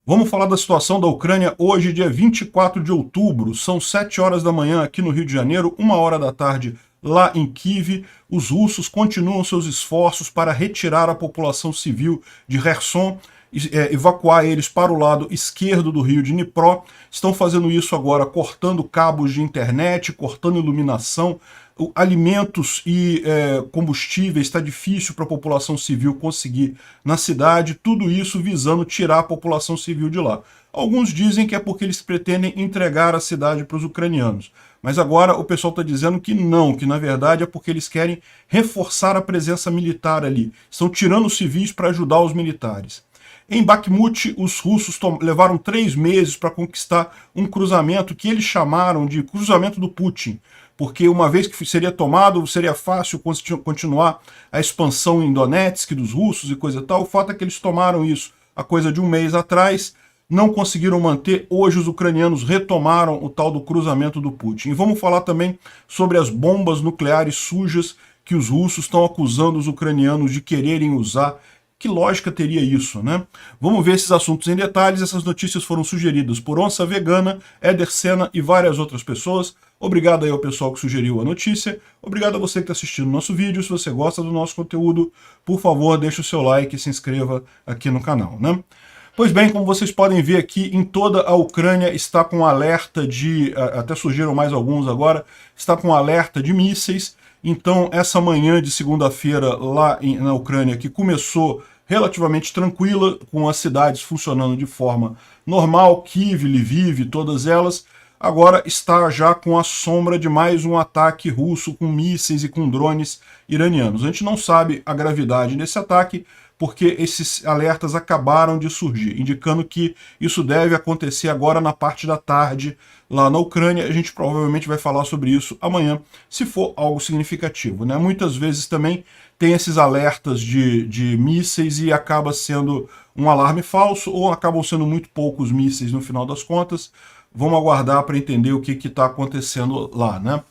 Vamos falar da situação da Ucrânia hoje, dia 24 de outubro. São 7 horas da manhã aqui no Rio de Janeiro, 1 hora da tarde lá em Kyiv. Os russos continuam seus esforços para retirar a população civil de Kherson, evacuar eles para o lado esquerdo do rio de Dnipro. Estão fazendo isso agora cortando cabos de internet, cortando iluminação, alimentos e combustíveis. Está difícil para a população civil conseguir na cidade, tudo isso visando tirar a população civil de lá. Alguns dizem que é porque eles pretendem entregar a cidade para os ucranianos, mas agora o pessoal está dizendo que não, que na verdade é porque eles querem reforçar a presença militar ali. Estão tirando os civis para ajudar os militares. Em Bakhmut, os russos levaram 3 meses para conquistar um cruzamento que eles chamaram de cruzamento do Putin, porque uma vez que seria tomado, seria fácil continuar a expansão em Donetsk dos russos e coisa e tal. O fato é que eles tomaram isso há coisa de um mês atrás, não conseguiram manter. Hoje os ucranianos retomaram o tal do cruzamento do Putin. E vamos falar também sobre as bombas nucleares sujas que os russos estão acusando os ucranianos de quererem usar. Que lógica teria isso, né? Vamos ver esses assuntos em detalhes. Essas notícias foram sugeridas por Onça Vegana, Éder Sena e várias outras pessoas. Obrigado aí ao pessoal que sugeriu a notícia. Obrigado a você que está assistindo o nosso vídeo. Se você gosta do nosso conteúdo, por favor, deixe o seu like e se inscreva aqui no canal, né? Pois bem, como vocês podem ver aqui, em toda a Ucrânia está com alerta de... Até surgiram mais alguns agora. Está com alerta de mísseis. Então, essa manhã de segunda-feira lá na Ucrânia, que começou relativamente tranquila, com as cidades funcionando de forma normal, Kyiv, Lviv, todas elas, agora está já com a sombra de mais um ataque russo com mísseis e com drones iranianos. A gente não sabe a gravidade desse ataque, porque esses alertas acabaram de surgir, indicando que isso deve acontecer agora na parte da tarde lá na Ucrânia. A gente provavelmente vai falar sobre isso amanhã, se for algo significativo, né? Muitas vezes também tem esses alertas de mísseis e acaba sendo um alarme falso, ou acabam sendo muito poucos mísseis no final das contas. Vamos aguardar para entender o que está acontecendo lá, né?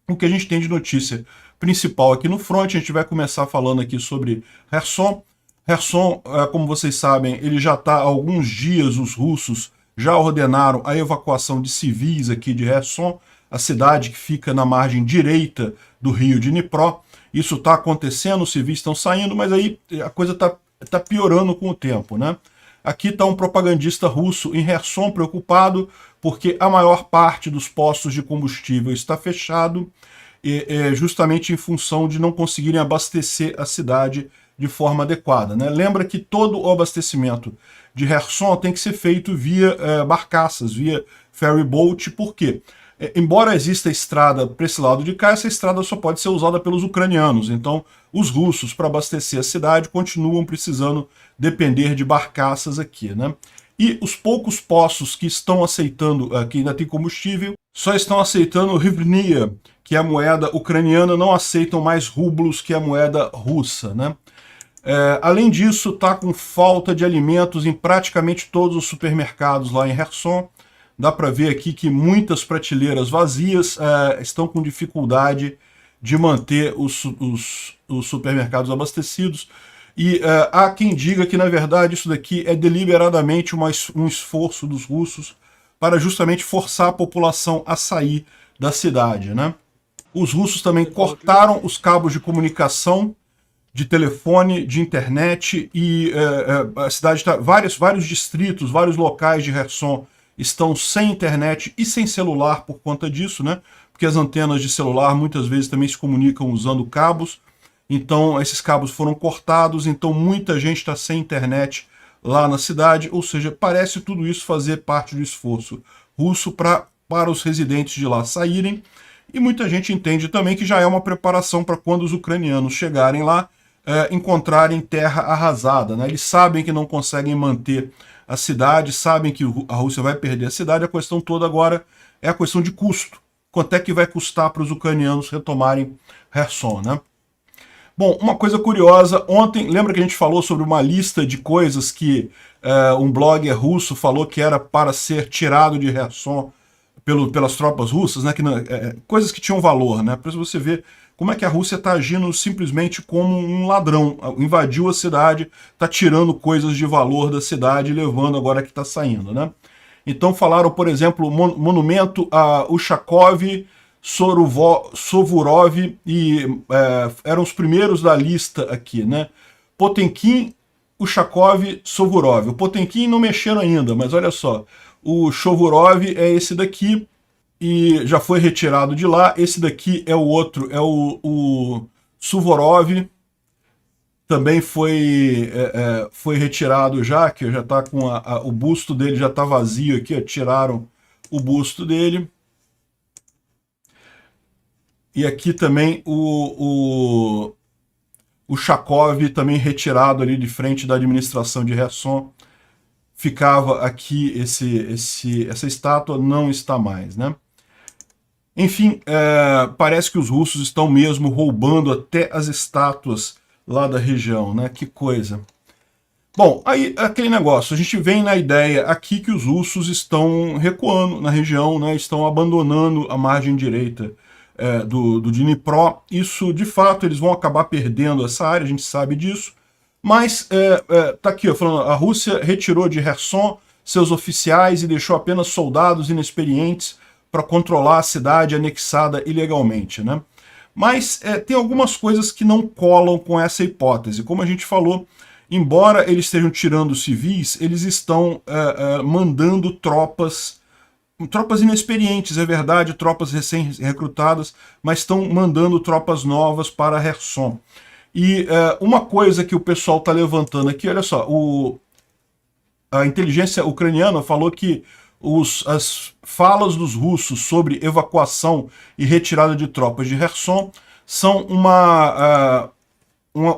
O que a gente tem de notícia principal aqui no front, a gente vai começar falando aqui sobre Kherson. Kherson, como vocês sabem, ele já está há alguns dias, os russos já ordenaram a evacuação de civis aqui de Kherson, a cidade que fica na margem direita do rio de Dnipro. Isso está acontecendo, os civis estão saindo, mas aí a coisa está piorando com o tempo, né? Aqui está um propagandista russo em Kherson preocupado porque a maior parte dos postos de combustível está fechado, justamente em função de não conseguirem abastecer a cidade de forma adequada, né? Lembra que todo o abastecimento de Kherson tem que ser feito via barcaças, via ferry boat. Por quê? Embora exista estrada para esse lado de cá, essa estrada só pode ser usada pelos ucranianos. Então, os russos, para abastecer a cidade, continuam precisando depender de barcaças aqui, né? E os poucos postos que estão aceitando, que ainda tem combustível, só estão aceitando hryvnia, que é a moeda ucraniana, não aceitam mais rublos, que é a moeda russa, né? Além disso, está com falta de alimentos em praticamente todos os supermercados lá em Kherson. Dá para ver aqui que muitas prateleiras vazias estão com dificuldade de manter os supermercados abastecidos. E há quem diga que, na verdade, isso daqui é deliberadamente um esforço dos russos para justamente forçar a população a sair da cidade, né? Os russos também cortaram os cabos de comunicação, de telefone, de internet, e a cidade está... Vários distritos, vários locais de Kherson estão sem internet e sem celular por conta disso, né? Porque as antenas de celular muitas vezes também se comunicam usando cabos. Então esses cabos foram cortados, então muita gente está sem internet lá na cidade, ou seja, parece tudo isso fazer parte do esforço russo para os residentes de lá saírem. E muita gente entende também que já é uma preparação para quando os ucranianos chegarem lá, encontrarem terra arrasada, né? Eles sabem que não conseguem manter a cidade, sabem que a Rússia vai perder a cidade. A questão toda agora é a questão de custo. Quanto é que vai custar para os ucranianos retomarem Kherson, né? Bom, uma coisa curiosa, ontem, lembra que a gente falou sobre uma lista de coisas que um blogger russo falou que era para ser tirado de Kherson pelas tropas russas, né? Coisas que tinham valor, né? Para você ver como é que a Rússia está agindo simplesmente como um ladrão. Invadiu a cidade, está tirando coisas de valor da cidade e levando agora que está saindo, né? Então falaram, por exemplo, monumento a Ushakov, Sovurov, e eram os primeiros da lista aqui, né? Potemkin, Ushakov, Sovurov. O Potemkin não mexeram ainda, mas olha só, o Shovurov é esse daqui, e já foi retirado de lá. Esse daqui é o outro, é o Suvorov, também foi retirado já, que já está com o busto dele já está vazio aqui, ó, tiraram o busto dele. E aqui também o Shakov, também retirado ali de frente da administração de Kherson. Ficava aqui essa estátua, não está mais, né? Enfim, parece que os russos estão mesmo roubando até as estátuas lá da região, né? Que coisa. Bom, aí aquele negócio, a gente vem na ideia aqui que os russos estão recuando na região, né? Estão abandonando a margem direita do Dnipro. Isso, de fato, eles vão acabar perdendo essa área, a gente sabe disso. Mas tá aqui, ó, falando, a Rússia retirou de Kherson seus oficiais e deixou apenas soldados inexperientes para controlar a cidade anexada ilegalmente, né? Mas tem algumas coisas que não colam com essa hipótese. Como a gente falou, embora eles estejam tirando civis, eles estão mandando tropas inexperientes, é verdade, tropas recém-recrutadas, mas estão mandando tropas novas para Kherson. E uma coisa que o pessoal está levantando aqui, olha só, a inteligência ucraniana falou que as falas dos russos sobre evacuação e retirada de tropas de Kherson são uma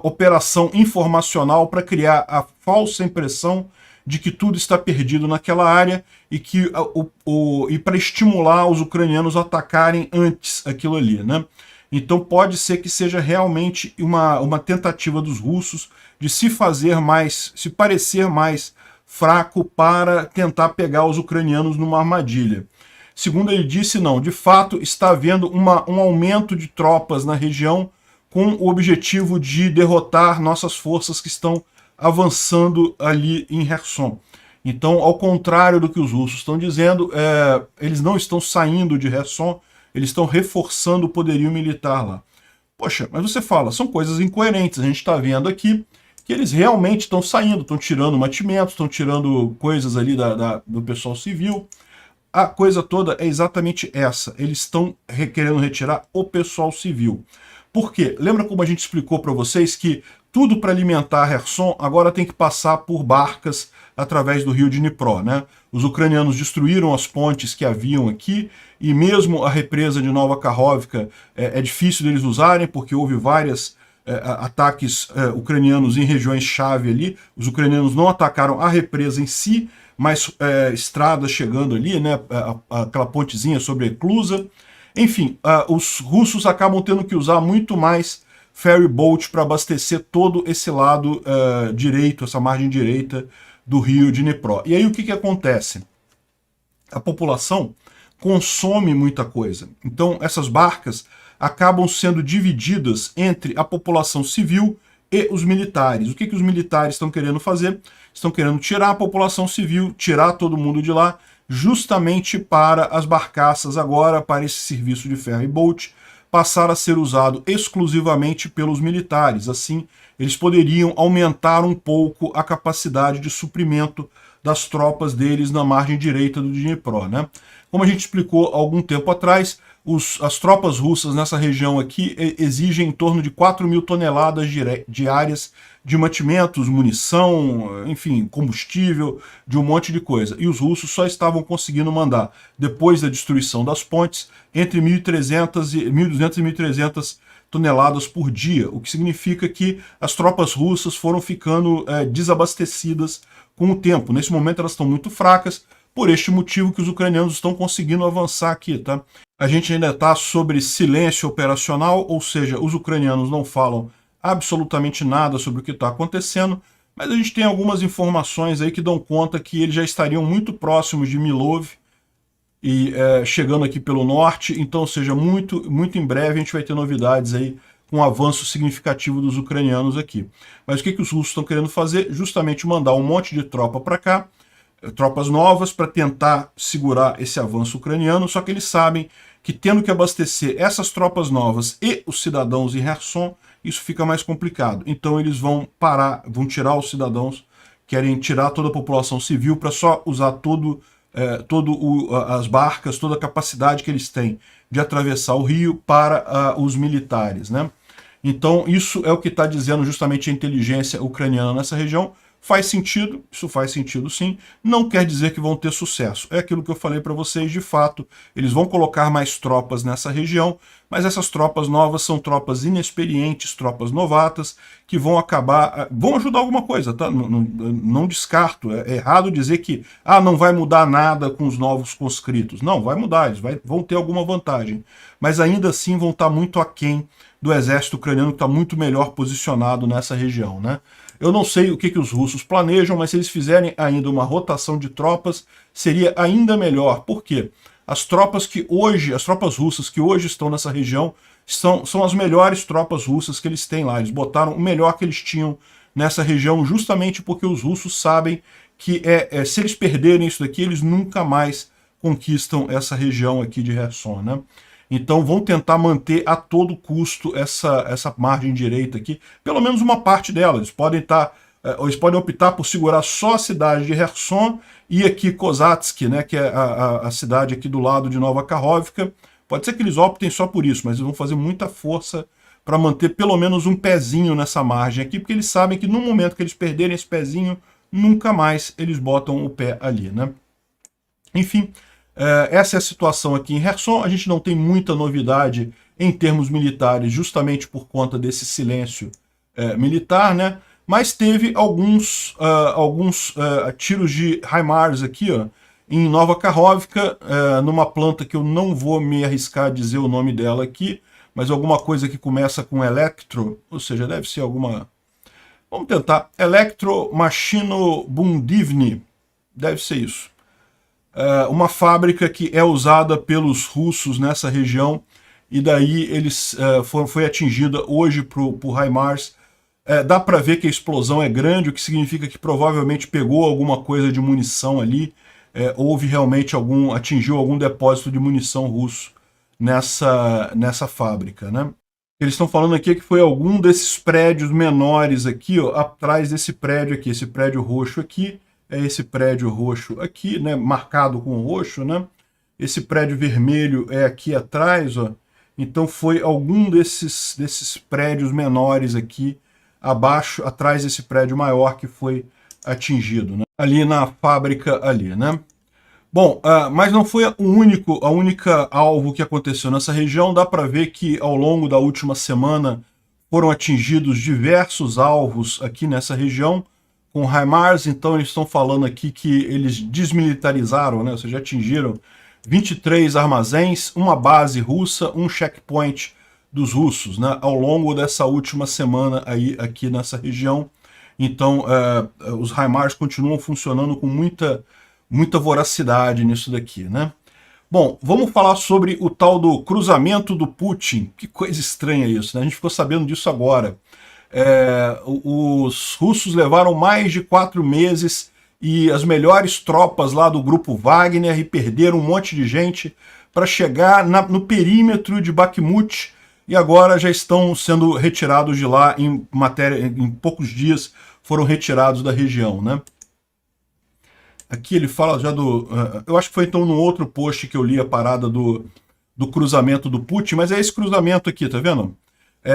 operação informacional para criar a falsa impressão de que tudo está perdido naquela área e para estimular os ucranianos a atacarem antes aquilo ali, né? Então pode ser que seja realmente uma tentativa dos russos de se parecer mais fraco para tentar pegar os ucranianos numa armadilha. Segundo ele disse, não, de fato está havendo um aumento de tropas na região com o objetivo de derrotar nossas forças que estão avançando ali em Kherson. Então, ao contrário do que os russos estão dizendo, eles não estão saindo de Kherson, eles estão reforçando o poderio militar lá. Poxa, mas você fala, são coisas incoerentes. A gente está vendo aqui que eles realmente estão saindo, estão tirando mantimentos, estão tirando coisas ali do pessoal civil. A coisa toda é exatamente essa. Eles estão querendo retirar o pessoal civil. Por quê? Lembra como a gente explicou para vocês que tudo para alimentar Kherson agora tem que passar por barcas através do rio Dnipro, né? Os ucranianos destruíram as pontes que haviam aqui e mesmo a represa de Nova Kakhovka é difícil deles usarem porque houve vários ataques ucranianos em regiões-chave ali. Os ucranianos não atacaram a represa em si, mas estradas chegando ali, né? Aquela pontezinha sobre a Eclusa. Enfim, os russos acabam tendo que usar muito mais ferry boat para abastecer todo esse lado direito, essa margem direita do rio Dnipro. E aí o que acontece? A população consome muita coisa. Então essas barcas acabam sendo divididas entre a população civil e os militares. O que os militares estão querendo fazer? Estão querendo tirar a população civil, tirar todo mundo de lá, justamente para as barcaças agora, para esse serviço de ferry boat, passar a ser usado exclusivamente pelos militares. Assim, eles poderiam aumentar um pouco a capacidade de suprimento das tropas deles na margem direita do Dnipro, né? Como a gente explicou há algum tempo atrás, as tropas russas nessa região aqui exigem em torno de 4.000 toneladas diárias de mantimentos, munição, enfim, combustível, de um monte de coisa. E os russos só estavam conseguindo mandar, depois da destruição das pontes, entre 1.200 e 1.300 toneladas por dia, o que significa que as tropas russas foram ficando desabastecidas com o tempo. Nesse momento elas estão muito fracas, por este motivo que os ucranianos estão conseguindo avançar aqui, tá? A gente ainda está sobre silêncio operacional, ou seja, os ucranianos não falam absolutamente nada sobre o que está acontecendo, mas a gente tem algumas informações aí que dão conta que eles já estariam muito próximos de Milov, e chegando aqui pelo norte. Então, ou seja, muito em breve a gente vai ter novidades aí com um avanço significativo dos ucranianos aqui. Mas o que os russos estão querendo fazer? Justamente mandar um monte de tropa para cá, tropas novas, para tentar segurar esse avanço ucraniano, só que eles sabem que tendo que abastecer essas tropas novas e os cidadãos em Kherson, isso fica mais complicado. Então eles vão parar, vão tirar os cidadãos, querem tirar toda a população civil para só usar as barcas, toda a capacidade que eles têm de atravessar o rio para os militares, né? Então isso é o que está dizendo justamente a inteligência ucraniana nessa região. Faz sentido, isso faz sentido sim, não quer dizer que vão ter sucesso. É aquilo que eu falei para vocês, de fato, eles vão colocar mais tropas nessa região, mas essas tropas novas são tropas inexperientes, tropas novatas, que vão acabar, vão ajudar alguma coisa, tá? Não descarto, é errado dizer que não vai mudar nada com os novos conscritos. Não, vai mudar, eles vão ter alguma vantagem, mas ainda assim vão estar muito aquém do exército ucraniano, que está muito melhor posicionado nessa região, né? Eu não sei o que os russos planejam, mas se eles fizerem ainda uma rotação de tropas, seria ainda melhor. Por quê? As tropas russas que hoje estão nessa região, são as melhores tropas russas que eles têm lá. Eles botaram o melhor que eles tinham nessa região, justamente porque os russos sabem que se eles perderem isso daqui, eles nunca mais conquistam essa região aqui de Kherson, né? Então vão tentar manter a todo custo essa margem direita aqui, pelo menos uma parte dela. Eles podem optar por segurar só a cidade de Kherson e aqui Kozatsk, né, que é a cidade aqui do lado de Nova Kakhovka. Pode ser que eles optem só por isso, mas eles vão fazer muita força para manter pelo menos um pezinho nessa margem aqui, porque eles sabem que no momento que eles perderem esse pezinho, nunca mais eles botam o pé ali, né? Enfim, essa é a situação aqui em Kherson. A gente não tem muita novidade em termos militares, justamente por conta desse silêncio militar, né? Mas teve alguns tiros de HIMARS aqui, ó, em Nova Kakhovka, numa planta que eu não vou me arriscar a dizer o nome dela aqui, mas alguma coisa que começa com Electro, ou seja, deve ser alguma... Vamos tentar. Elektromachinobundivny, deve ser isso. Uma fábrica que é usada pelos russos nessa região, e daí foi atingida hoje por HIMARS. Dá para ver que a explosão é grande, o que significa que provavelmente pegou alguma coisa de munição ali, houve realmente atingiu algum depósito de munição russo nessa fábrica, né? Eles estão falando aqui que foi algum desses prédios menores aqui, ó, atrás desse prédio aqui, esse prédio roxo aqui, é esse prédio roxo aqui, né, marcado com roxo, né? Esse prédio vermelho é aqui atrás, ó. Então foi algum desses prédios menores aqui, atrás desse prédio maior que foi atingido, né? Ali na fábrica ali, né? Bom, mas não foi a única alvo que aconteceu nessa região. Dá para ver que ao longo da última semana foram atingidos diversos alvos aqui nessa região com HIMARS. Então eles estão falando aqui que eles desmilitarizaram, né? Ou seja, atingiram 23 armazéns, uma base russa, um checkpoint dos russos, né? Ao longo dessa última semana aí aqui nessa região. Então os HIMARS continuam funcionando com muita voracidade nisso daqui, né? Bom, vamos falar sobre o tal do cruzamento do Putin. Que coisa estranha isso, né? A gente ficou sabendo disso agora. Os russos levaram mais de 4 meses e as melhores tropas lá do grupo Wagner e perderam um monte de gente para chegar no perímetro de Bakhmut, e agora já estão sendo retirados de lá em poucos dias foram retirados da região, né? Aqui ele fala já eu acho que foi então no outro post que eu li a parada do cruzamento do Putin, mas é esse cruzamento aqui, tá vendo?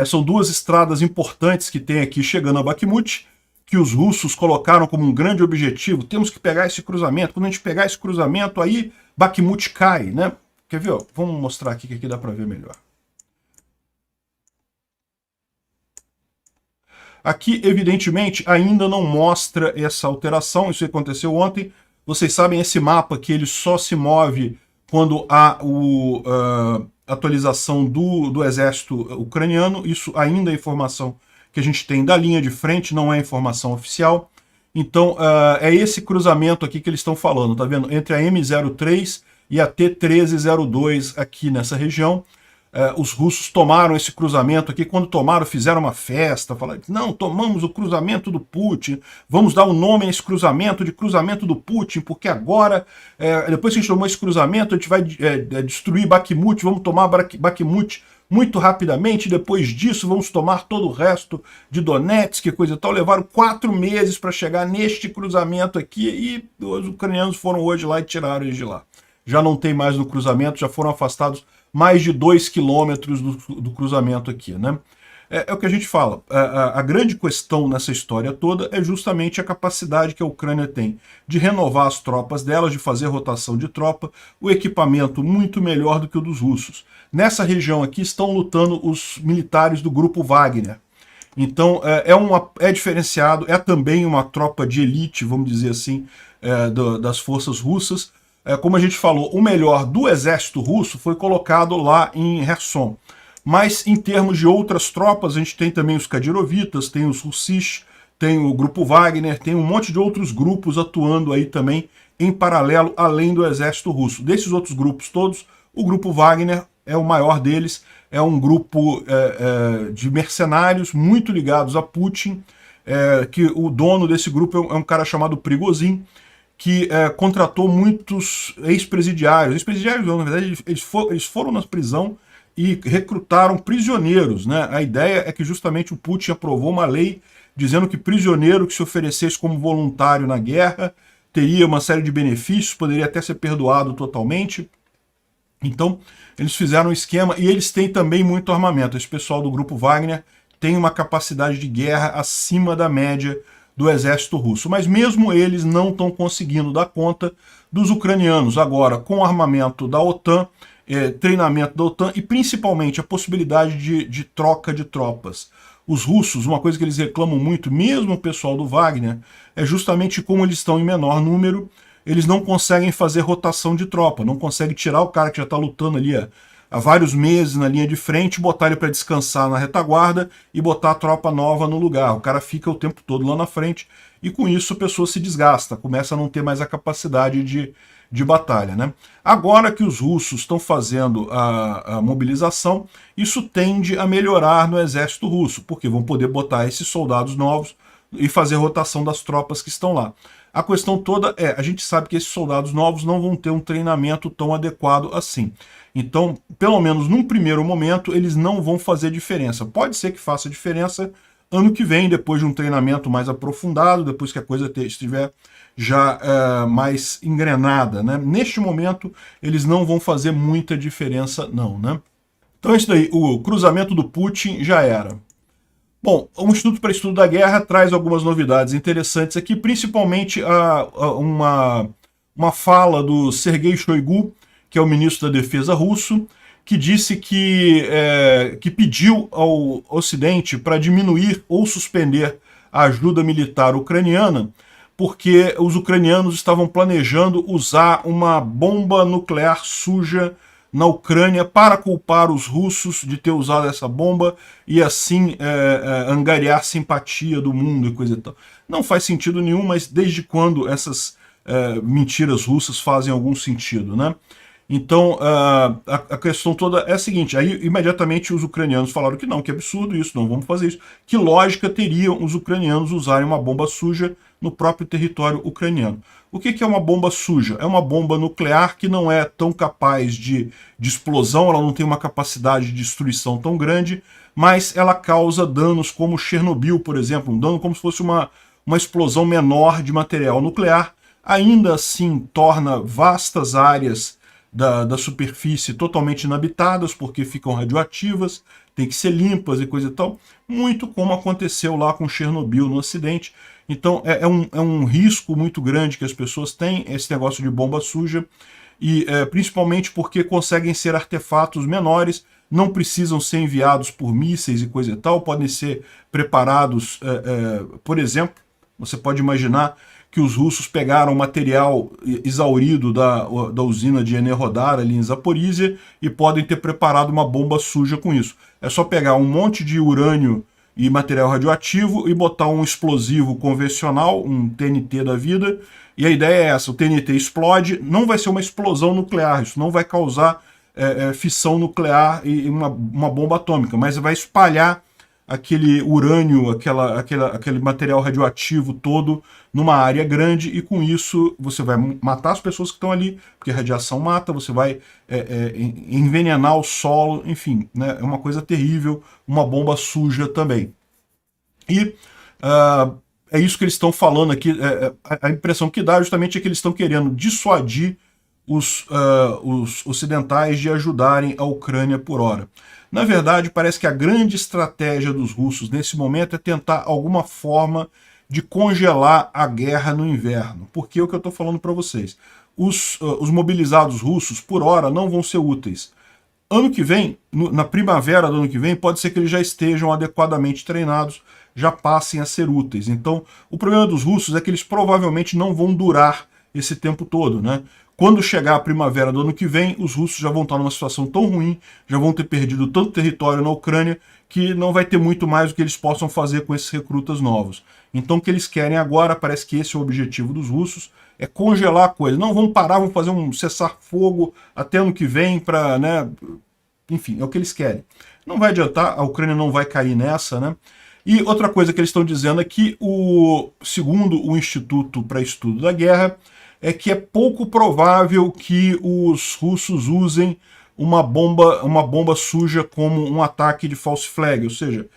São duas estradas importantes que tem aqui chegando a Bakhmut, que os russos colocaram como um grande objetivo. Temos que pegar esse cruzamento. Quando a gente pegar esse cruzamento, aí Bakhmut cai, né? Quer ver? Ó? Vamos mostrar aqui que aqui dá para ver melhor. Aqui, evidentemente, ainda não mostra essa alteração. Isso aconteceu ontem. Vocês sabem, esse mapa que ele só se move quando há atualização do exército ucraniano. Isso ainda é informação que a gente tem da linha de frente, não é informação oficial. Então, é esse cruzamento aqui que eles estão falando, tá vendo? Entre a M03 e a T-1302 aqui nessa região. Os russos tomaram esse cruzamento aqui, quando tomaram, fizeram uma festa, falaram, não, tomamos o cruzamento do Putin, vamos dar o nome a esse cruzamento de cruzamento do Putin, porque agora, depois que a gente tomou esse cruzamento, a gente vai destruir Bakhmut, vamos tomar Bakhmut muito rapidamente, depois disso vamos tomar todo o resto de Donetsk e coisa e tal. Levaram 4 meses para chegar neste cruzamento aqui e os ucranianos foram hoje lá e tiraram eles de lá. Já não tem mais no cruzamento, já foram afastados mais de 2 quilômetros do cruzamento aqui, né? É o que a gente fala. A grande questão nessa história toda é justamente a capacidade que a Ucrânia tem de renovar as tropas delas, de fazer rotação de tropa, o equipamento muito melhor do que o dos russos. Nessa região aqui estão lutando os militares do grupo Wagner. Então é diferenciado, é também uma tropa de elite, vamos dizer assim, das forças russas. Como a gente falou, o melhor do exército russo foi colocado lá em Kherson. Mas em termos de outras tropas, a gente tem também os Kadyrovitas, tem os Russisch, tem o grupo Wagner, tem um monte de outros grupos atuando aí também em paralelo, além do exército russo. Desses outros grupos todos, o grupo Wagner é o maior deles, é um grupo de mercenários muito ligados a Putin, que o dono desse grupo é um cara chamado Prigozhin, que contratou muitos ex-presidiários. Ex-presidiários, na verdade, eles foram na prisão e recrutaram prisioneiros, né? A ideia é que justamente o Putin aprovou uma lei dizendo que prisioneiro que se oferecesse como voluntário na guerra teria uma série de benefícios, poderia até ser perdoado totalmente. Então, eles fizeram um esquema e eles têm também muito armamento. Esse pessoal do grupo Wagner tem uma capacidade de guerra acima da média do exército russo. Mas mesmo eles não estão conseguindo dar conta dos ucranianos. Agora, com o armamento da OTAN, treinamento da OTAN e principalmente a possibilidade de troca de tropas. Os russos, uma coisa que eles reclamam muito, mesmo o pessoal do Wagner, é justamente como eles estão em menor número, eles não conseguem fazer rotação de tropa, não conseguem tirar o cara que já está lutando ali há vários meses na linha de frente, botar ele para descansar na retaguarda e botar a tropa nova no lugar. O cara fica o tempo todo lá na frente e com isso a pessoa se desgasta, começa a não ter mais a capacidade de batalha, né? Agora que os russos estão fazendo a mobilização, isso tende a melhorar no exército russo, porque vão poder botar esses soldados novos e fazer rotação das tropas que estão lá. A questão toda a gente sabe que esses soldados novos não vão ter um treinamento tão adequado assim. Então, pelo menos num primeiro momento, eles não vão fazer diferença. Pode ser que faça diferença ano que vem, depois de um treinamento mais aprofundado, depois que a coisa estiver já mais engrenada, né? Neste momento, eles não vão fazer muita diferença não, né? Então é isso daí, o cruzamento do Putin já era. Bom, o Instituto para Estudo da Guerra traz algumas novidades interessantes aqui, principalmente uma fala do Sergei Shoigu, que é o ministro da Defesa russo, que disse que pediu ao Ocidente para diminuir ou suspender a ajuda militar ucraniana, porque os ucranianos estavam planejando usar uma bomba nuclear suja na Ucrânia para culpar os russos de ter usado essa bomba e assim angariar simpatia do mundo e coisa e tal. Não faz sentido nenhum, mas desde quando essas mentiras russas fazem algum sentido, né? Então, a questão toda é a seguinte, aí imediatamente os ucranianos falaram que não, que absurdo isso, não vamos fazer isso. Que lógica teriam os ucranianos usarem uma bomba suja no próprio território ucraniano? O que é uma bomba suja? É uma bomba nuclear que não é tão capaz de explosão, ela não tem uma capacidade de destruição tão grande, mas ela causa danos como Chernobyl, por exemplo, um dano como se fosse uma explosão menor de material nuclear, ainda assim torna vastas áreas da superfície totalmente inabitadas, porque ficam radioativas, tem que ser limpas e coisa e tal, muito como aconteceu lá com Chernobyl no Ocidente. Então é um risco muito grande que as pessoas têm, esse negócio de bomba suja, e principalmente porque conseguem ser artefatos menores, não precisam ser enviados por mísseis e coisa e tal, podem ser preparados, por exemplo, você pode imaginar que os russos pegaram material exaurido da usina de Enerhodar ali em Zaporizhia e podem ter preparado uma bomba suja com isso. É só pegar um monte de urânio e material radioativo e botar um explosivo convencional, um TNT da vida, e a ideia é essa, o TNT explode, não vai ser uma explosão nuclear, isso não vai causar fissão nuclear e uma bomba atômica, mas vai espalhar aquele urânio, aquele material radioativo todo numa área grande, e com isso você vai matar as pessoas que estão ali, porque a radiação mata, você vai envenenar o solo, enfim, né, é uma coisa terrível, uma bomba suja também. E é isso que eles estão falando aqui, a impressão que dá justamente é que eles estão querendo dissuadir os ocidentais de ajudarem a Ucrânia por hora. Na verdade, parece que a grande estratégia dos russos nesse momento é tentar alguma forma de congelar a guerra no inverno. Porque é o que eu estou falando para vocês. Os mobilizados russos, por hora, não vão ser úteis. Ano que vem, na primavera do ano que vem, pode ser que eles já estejam adequadamente treinados, já passem a ser úteis. Então, o problema dos russos é que eles provavelmente não vão durar esse tempo todo, né? Quando chegar a primavera do ano que vem, os russos já vão estar numa situação tão ruim, já vão ter perdido tanto território na Ucrânia, que não vai ter muito mais o que eles possam fazer com esses recrutas novos. Então o que eles querem agora, parece que esse é o objetivo dos russos, é congelar a coisa. Não, vamos parar, vamos fazer um cessar-fogo até ano que vem para, né, enfim, é o que eles querem. Não vai adiantar, a Ucrânia não vai cair nessa, né? E outra coisa que eles estão dizendo é que, segundo o Instituto para Estudo da Guerra, é que é pouco provável que os russos usem uma bomba suja como um ataque de false flag, ou seja,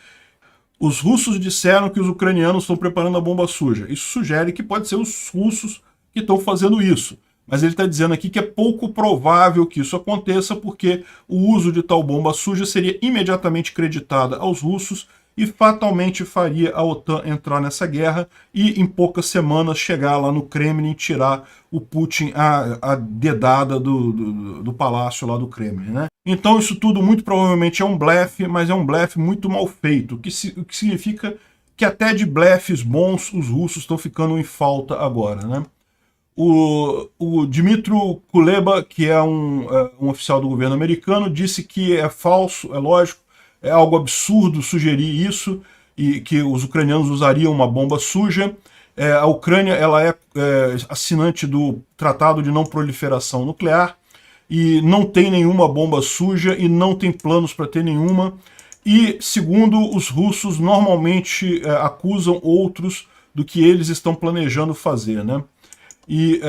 os russos disseram que os ucranianos estão preparando a bomba suja. Isso sugere que pode ser os russos que estão fazendo isso. Mas ele está dizendo aqui que é pouco provável que isso aconteça, porque o uso de tal bomba suja seria imediatamente creditada aos russos e fatalmente faria a OTAN entrar nessa guerra e em poucas semanas chegar lá no Kremlin e tirar o Putin a dedada do palácio lá do Kremlin, né? Então isso tudo muito provavelmente é um blefe, mas é um blefe muito mal feito, o que significa que até de blefes bons os russos estão ficando em falta agora, né? O Dmytro Kuleba, que é um oficial do governo americano, disse que é falso, é lógico, é algo absurdo sugerir isso, e que os ucranianos usariam uma bomba suja. A Ucrânia ela é assinante do Tratado de Não Proliferação Nuclear, e não tem nenhuma bomba suja, e não tem planos para ter nenhuma. E, segundo os russos, normalmente acusam outros do que eles estão planejando fazer, né? E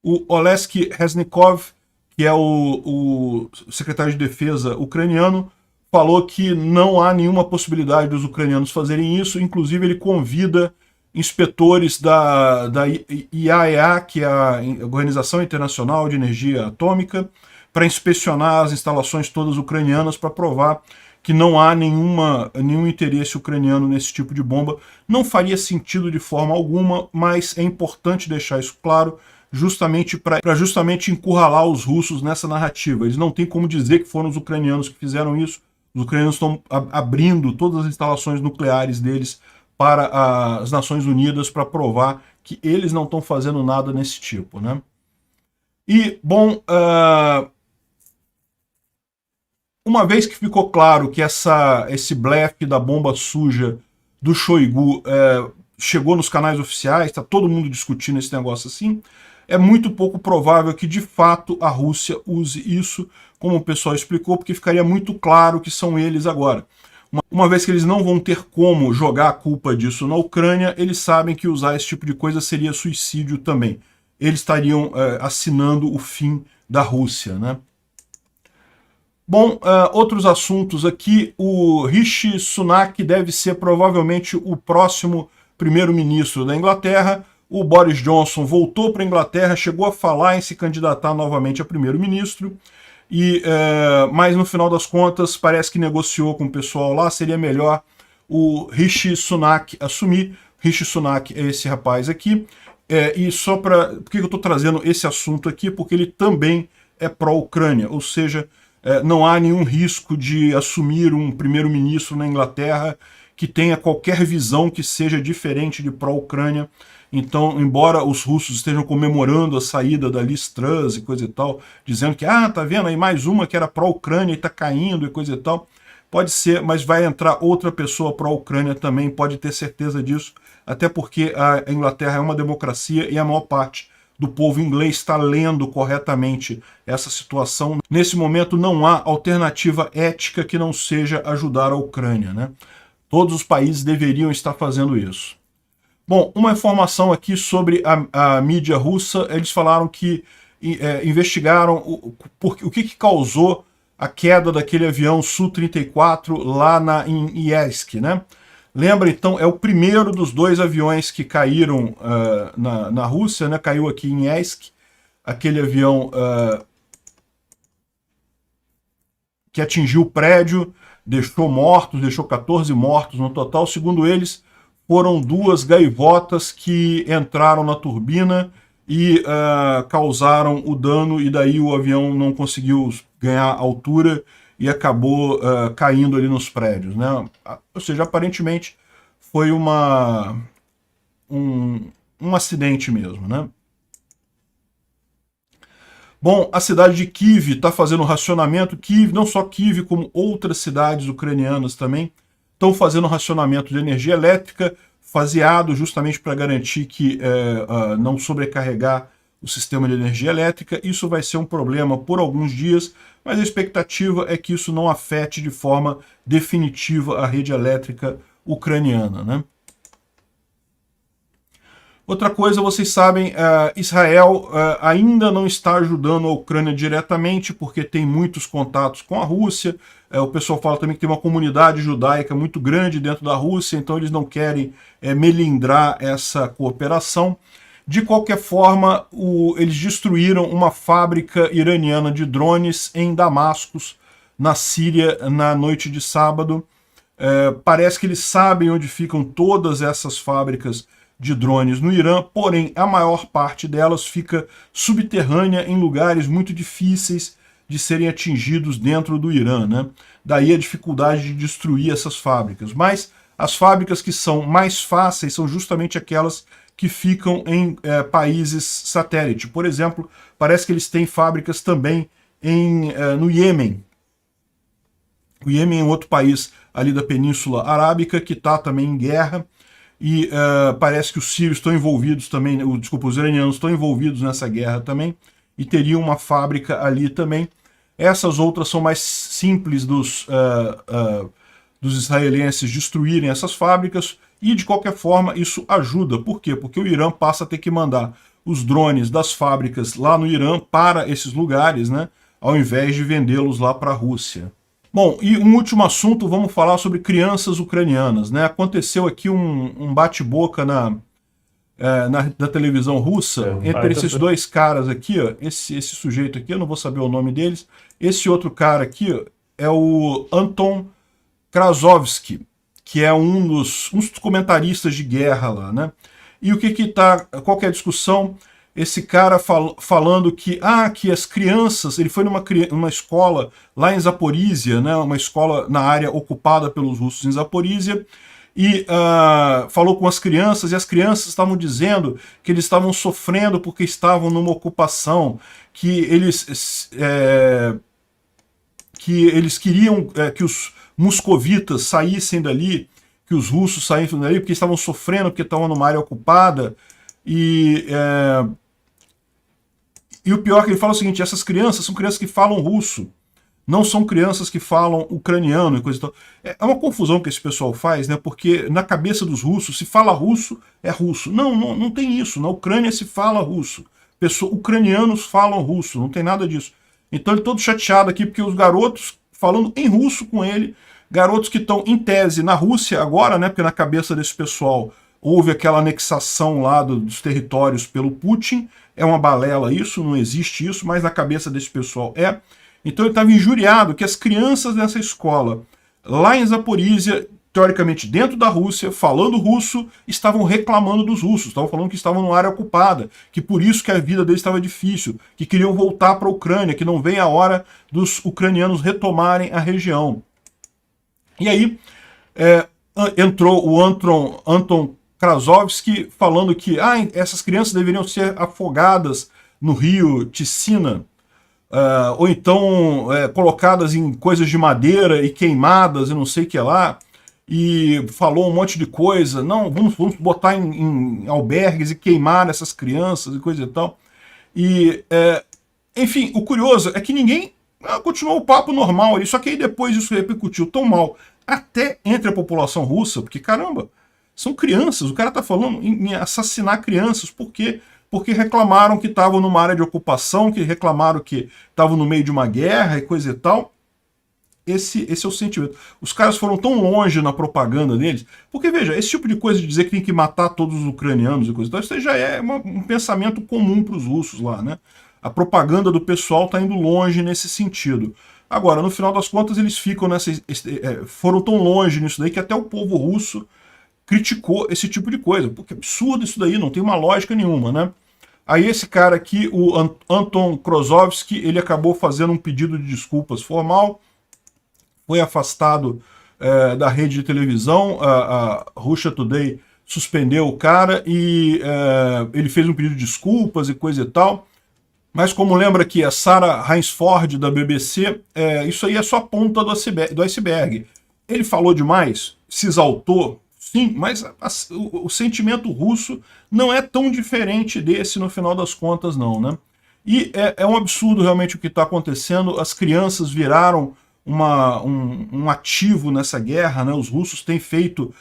o Oleksiy Reznikov, que é o secretário de defesa ucraniano, falou que não há nenhuma possibilidade dos ucranianos fazerem isso. Inclusive ele convida inspetores da IAEA, que é a Organização Internacional de Energia Atômica, para inspecionar as instalações todas ucranianas para provar que não há nenhum interesse ucraniano nesse tipo de bomba. Não faria sentido de forma alguma, mas é importante deixar isso claro, justamente para encurralar os russos nessa narrativa. Eles não têm como dizer que foram os ucranianos que fizeram isso. Os ucranianos estão abrindo todas as instalações nucleares deles para as Nações Unidas para provar que eles não estão fazendo nada nesse tipo, né? E, bom, uma vez que ficou claro que esse blefe da bomba suja do Shoigu chegou nos canais oficiais, está todo mundo discutindo esse negócio assim, é muito pouco provável que de fato a Rússia use isso, como o pessoal explicou, porque ficaria muito claro que são eles agora. Uma vez que eles não vão ter como jogar a culpa disso na Ucrânia, eles sabem que usar esse tipo de coisa seria suicídio também. Eles estariam assinando o fim da Rússia, né? Bom, outros assuntos aqui. O Rishi Sunak deve ser provavelmente o próximo primeiro-ministro da Inglaterra. O Boris Johnson voltou para a Inglaterra, chegou a falar em se candidatar novamente a primeiro-ministro, mas no final das contas parece que negociou com o pessoal lá, seria melhor o Rishi Sunak assumir. Rishi Sunak é esse rapaz aqui, e só para... Por que eu estou trazendo esse assunto aqui? Porque ele também é pró-Ucrânia, ou seja, não há nenhum risco de assumir um primeiro-ministro na Inglaterra que tenha qualquer visão que seja diferente de pró-Ucrânia. Então, embora os russos estejam comemorando a saída da Liz Truss e coisa e tal, dizendo que, tá vendo aí mais uma que era pró-Ucrânia e tá caindo e coisa e tal, Pode ser, mas vai entrar outra pessoa para a Ucrânia também, pode ter certeza disso, até porque a Inglaterra é uma democracia e a maior parte do povo inglês está lendo corretamente essa situação. Nesse momento não há alternativa ética que não seja ajudar a Ucrânia, né? Todos os países deveriam estar fazendo isso. Bom, uma informação aqui sobre a mídia russa, eles falaram que investigaram o que causou a queda daquele avião Su-34 lá em Iyersk, né? Lembra, então, é o primeiro dos 2 aviões que caíram na Rússia, né? Caiu aqui em Iyersk, aquele avião que atingiu o prédio, deixou 14 mortos no total. Segundo eles, foram 2 gaivotas que entraram na turbina e causaram o dano, e daí o avião não conseguiu ganhar altura e acabou caindo ali nos prédios, né? Ou seja, aparentemente foi um acidente mesmo, né? Bom, a cidade de Kyiv está fazendo racionamento. Kyiv, não só Kyiv, como outras cidades ucranianas também, estão fazendo racionamento de energia elétrica, faseado justamente para garantir que não sobrecarregar o sistema de energia elétrica. Isso vai ser um problema por alguns dias, mas a expectativa é que isso não afete de forma definitiva a rede elétrica ucraniana, né? Outra coisa, vocês sabem, Israel ainda não está ajudando a Ucrânia diretamente, porque tem muitos contatos com a Rússia. O pessoal fala também que tem uma comunidade judaica muito grande dentro da Rússia, então eles não querem melindrar essa cooperação. De qualquer forma, eles destruíram uma fábrica iraniana de drones em Damascus, na Síria, na noite de sábado. Parece que eles sabem onde ficam todas essas fábricas de drones no Irã, porém a maior parte delas fica subterrânea em lugares muito difíceis de serem atingidos dentro do Irã, né? Daí a dificuldade de destruir essas fábricas. Mas as fábricas que são mais fáceis são justamente aquelas que ficam em países satélite. Por exemplo, parece que eles têm fábricas também no Iêmen. O Iêmen é um outro país ali da Península Arábica que está também em guerra. E parece que os sírios estão envolvidos também, os iranianos estão envolvidos nessa guerra também, e teriam uma fábrica ali também. Essas outras são mais simples dos israelenses destruírem essas fábricas, e de qualquer forma isso ajuda. Por quê? Porque o Irã passa a ter que mandar os drones das fábricas lá no Irã para esses lugares, né, ao invés de vendê-los lá para a Rússia. Bom, e um último assunto, vamos falar sobre crianças ucranianas, né? Aconteceu aqui um bate-boca na televisão russa entre esses 2 caras aqui, ó, esse sujeito aqui, eu não vou saber o nome deles, esse outro cara aqui, ó, é o Anton Krasovsky, que é um dos comentaristas de guerra lá, né? E qual que é a discussão? Esse cara falando que as crianças, ele foi numa escola lá em Zaporísia, né, uma escola na área ocupada pelos russos em Zaporísia, e falou com as crianças, e as crianças estavam dizendo que eles estavam sofrendo porque estavam numa ocupação, que eles queriam que os moscovitas saíssem dali, que os russos saíssem dali, porque estavam sofrendo, porque estavam numa área ocupada. E o pior é que ele fala o seguinte: essas crianças são crianças que falam russo, não são crianças que falam ucraniano e coisa e tal. É uma confusão que esse pessoal faz, né? Porque na cabeça dos russos, se fala russo, é russo. Não tem isso. Na Ucrânia se fala russo. Ucranianos falam russo, não tem nada disso. Então ele todo chateado aqui, porque os garotos falando em russo com ele, garotos que estão em tese na Rússia agora, né? Porque na cabeça desse pessoal houve aquela anexação lá dos territórios pelo Putin. É uma balela isso, não existe isso, mas na cabeça desse pessoal é. Então ele estava injuriado que as crianças dessa escola, lá em Zaporísia, teoricamente dentro da Rússia, falando russo, estavam reclamando dos russos, estavam falando que estavam numa área ocupada, que por isso que a vida deles estava difícil, que queriam voltar para a Ucrânia, que não vem a hora dos ucranianos retomarem a região. E aí entrou o Anton Krasovsky falando que essas crianças deveriam ser afogadas no rio Ticina, ou então colocadas em coisas de madeira e queimadas e não sei o que lá, e falou um monte de coisa, não, vamos botar em albergues e queimar essas crianças e coisa e tal. E, enfim, o curioso é que ninguém continuou o papo normal ali, só que aí depois isso repercutiu tão mal, até entre a população russa, porque, caramba, são crianças, o cara tá falando em assassinar crianças, por quê? Porque reclamaram que estavam numa área de ocupação, que reclamaram que estavam no meio de uma guerra e coisa e tal. Esse é o sentimento. Os caras foram tão longe na propaganda deles, porque, veja, esse tipo de coisa de dizer que tem que matar todos os ucranianos e coisa e tal, isso já é um pensamento comum para os russos lá, né? A propaganda do pessoal está indo longe nesse sentido. Agora, no final das contas, eles ficam foram tão longe nisso daí que até o povo russo criticou esse tipo de coisa. Porque é absurdo isso daí, não tem uma lógica nenhuma, né? Aí esse cara aqui, o Anton Krozovsky, ele acabou fazendo um pedido de desculpas formal, foi afastado da rede de televisão, a Russia Today suspendeu o cara e ele fez um pedido de desculpas e coisa e tal. Mas como lembra que a Sarah Rainsford da BBC, isso aí é só a ponta do iceberg. Ele falou demais, se exaltou, sim, mas o sentimento russo não é tão diferente desse no final das contas não, né? E é um absurdo realmente o que está acontecendo, as crianças viraram um ativo nessa guerra, né? Os russos têm feito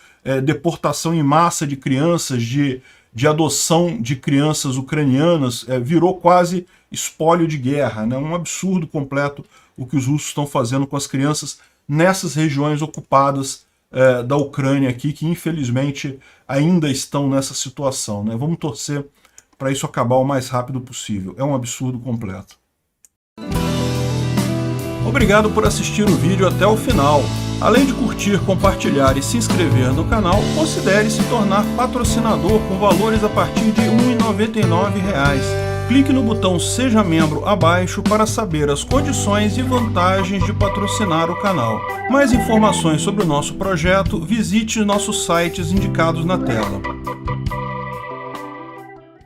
deportação em massa de crianças, de adoção de crianças ucranianas, virou quase espólio de guerra, né? Um absurdo completo o que os russos estão fazendo com as crianças nessas regiões ocupadas da Ucrânia aqui, que infelizmente ainda estão nessa situação, né? Vamos torcer para isso acabar o mais rápido possível. É um absurdo completo. Obrigado por assistir o vídeo até o final. Além de curtir, compartilhar e se inscrever no canal, considere se tornar patrocinador com valores a partir de R$ 1,99. Clique no botão Seja Membro abaixo para saber as condições e vantagens de patrocinar o canal. Mais informações sobre o nosso projeto, visite nossos sites indicados na tela.